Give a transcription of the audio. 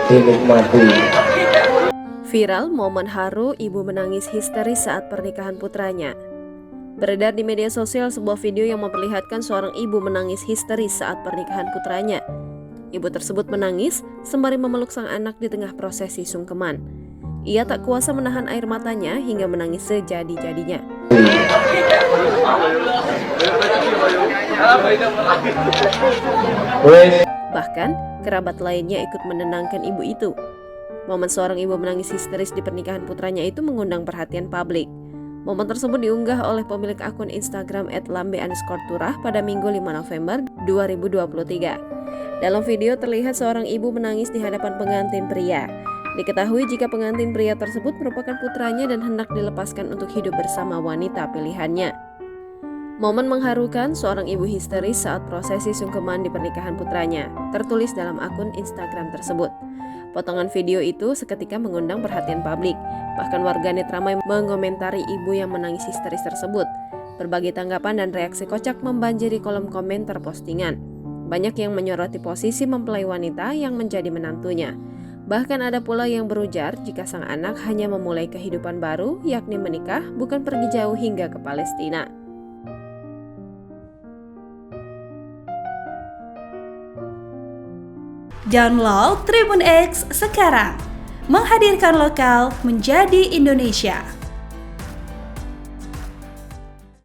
dinikmati. Viral momen haru ibu menangis histeris saat pernikahan putranya. Beredar di media sosial sebuah video yang memperlihatkan seorang ibu menangis histeris saat pernikahan putranya. Ibu tersebut menangis sembari memeluk sang anak di tengah prosesi sungkeman. Ia tak kuasa menahan air matanya hingga menangis sejadi-jadinya. Bahkan, kerabat lainnya ikut menenangkan ibu itu. Momen seorang ibu menangis histeris di pernikahan putranya itu mengundang perhatian publik. Momen tersebut diunggah oleh pemilik akun Instagram @lambe_turah pada Minggu 5 November 2023. Dalam video terlihat seorang ibu menangis di hadapan pengantin pria. Diketahui jika pengantin pria tersebut merupakan putranya dan hendak dilepaskan untuk hidup bersama wanita pilihannya. Momen mengharukan seorang ibu histeris saat prosesi sungkeman di pernikahan putranya, tertulis dalam akun Instagram tersebut. Potongan video itu seketika mengundang perhatian publik. Bahkan warganet ramai mengomentari ibu yang menangis histeris tersebut. Berbagai tanggapan dan reaksi kocak membanjiri kolom komentar postingan. Banyak yang menyoroti posisi mempelai wanita yang menjadi menantunya. Bahkan ada pula yang berujar jika sang anak hanya memulai kehidupan baru, yakni menikah, bukan pergi jauh hingga ke Palestina. Download Tribun X sekarang, menghadirkan lokal menjadi Indonesia.